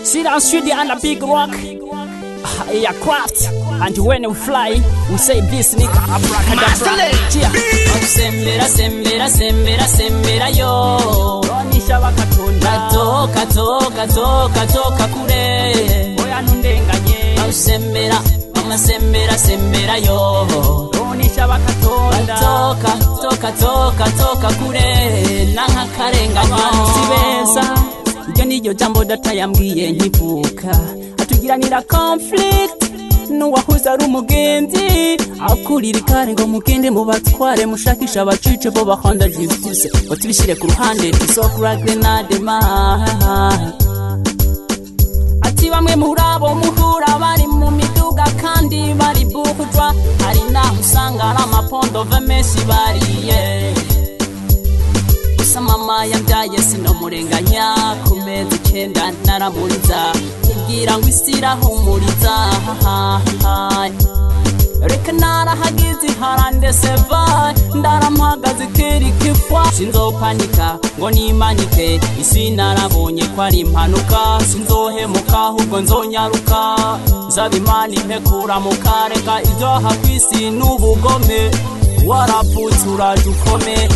Silencieux on a big rock, aircraft, and when we fly, we say this nigga abracadabra. Sembera, sembera, sembera, sembera yo. Ronisha bakatonda. Toka, toka, toka, toka kure. Oya nundenganye. Sembera, mama sembera, sembera yo. Ronisha bakatonda. Toka, toka, toka, toka kure. Nanga karenganya. Sibeza. Iyo niyo jambo data yambwiye nkivuka. Atugiranira conflict nuwahuza ari umugenzi akurira ikare ngo mugende mu batware mushakisha abacice bo bahonda justice batubishire ku ruhande tisokura grenade ma ati bamwe murabo muhura bari mu miduga kandi bari buhujwa hari naho usanga ari amapondo vemesi bariye gusa mama yambyaye sinomurenganya ku mezi 9 naramuriza kugira ngo isira humuriza reka narahagize harande seva ndaramuhagaze keri kifwa sinzopanika ngo nimanike isi narabonye ko ari impanuka sinzohemuka ahubwo nzonyaruka nzabimana impekura mu kareka ibyaha kwisi n'ubugome warapfutse urajukome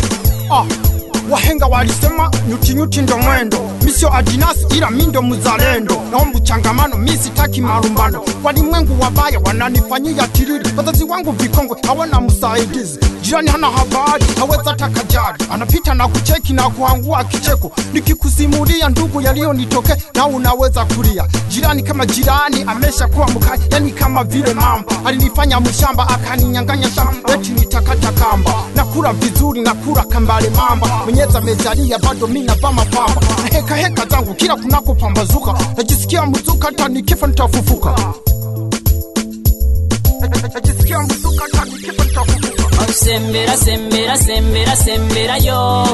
wahenga walisema nyuti nyuti ndo mwendo misio adinas ila mindo muzalendo naombu changamano misi taki marumbano walimwengu wabaya wananifanyia tiriri wazazi wangu vikongwe hawana msaidizi jirani hana habari haweza takajari anapita na kucheki na kuangua kicheko nikikusimulia ndugu yalio nitoke na unaweza kulia jirani kama jirani amesha kuwa mkali yani kama vile mamba alinifanya mshamba akaninyanganya shamba eti nitakata kamba nakula vizuri nakula kambale mamba mwenyeza mejalia bado mina vama pamba na heka heka zangu kila kunako pambazuka najisikia mzuka hata nikifa nitafufuka najisikia mzuka hata nikifa nitafufuka sembera sembera sembera sembera yo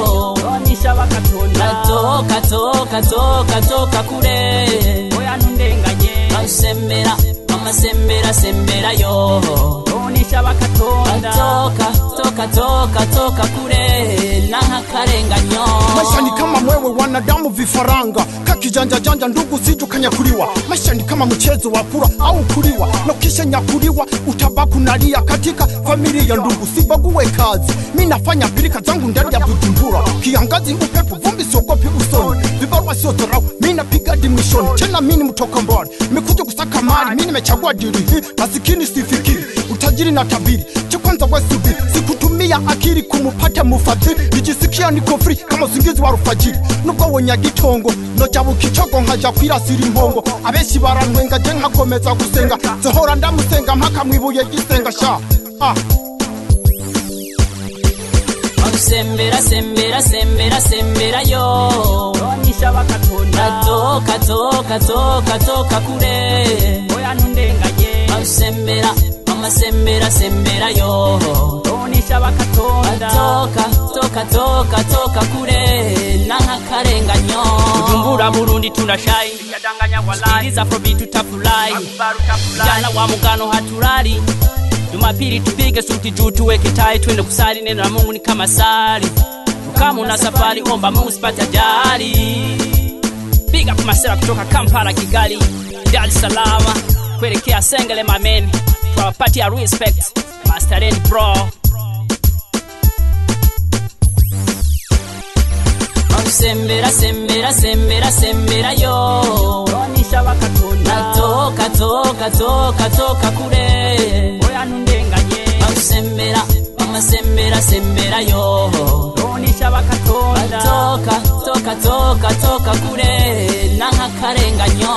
ronisha bakatonda toka toka toka toka kure oya nundenganye sembera mama sembera sembera yo ronisha bakatonda toka toka toka toka kure nanga karenganyo maisha ni kama mwewe wanadamu vifaranga kakijanja janja ndugu sijukanya kuliwa maisha ni kama mchezo wa kura au kuliwa na kisha nyakuliwa utabaku nalia katika familia ndugu sibaguwe kazi mimi nafanya pilika zangu ndani ya Bujumbura kiangazi upepo vumbi siogopi usoni vibarua sio dharau mimi napiga dimishoni tena mimi mtoka mbali nimekuja kusaka mali mimi nimechagua dili hii masikini sifikiri utajiri na tabiri cha kwanza wasubiri sikutumia akili kumupata mufadhili nijisikia niko free kama usingizi wa rufajiri nubwo wonya gitongo no jabu kichogo nkaja kwirasira impongo abeshi barantwenga je nkakomeza gusenga zohora ndamusenga mpaka mwibuye gisenga sha sembera sembera sembera sembera yo ronisha bakatonda toka toka toka toka kure oya nundenganye sembera mama sembera sembera yo ronisha bakatonda toka toka toka toka kure nanga karenganyo Bujumbura Burundi tunashai yadanganya walai iza afrobeat tutafulai jana wa mugano hatulali Jumapili tupige suti juu tuweke tai twende kusali neno la Mungu ni kama sali kama una safari omba Mungu sipate ajali piga kwa masera kutoka Kampala Kigali Dar es Salaam kuelekea Sengele mamen tuwapatia respect Master and bro sembera sembera sembera sembera yo ronisha bakatonda toka toka toka toka kure oya nundenganye sembera mama sembera sembera yo ronisha bakatonda toka toka toka toka kure nanga karenganyo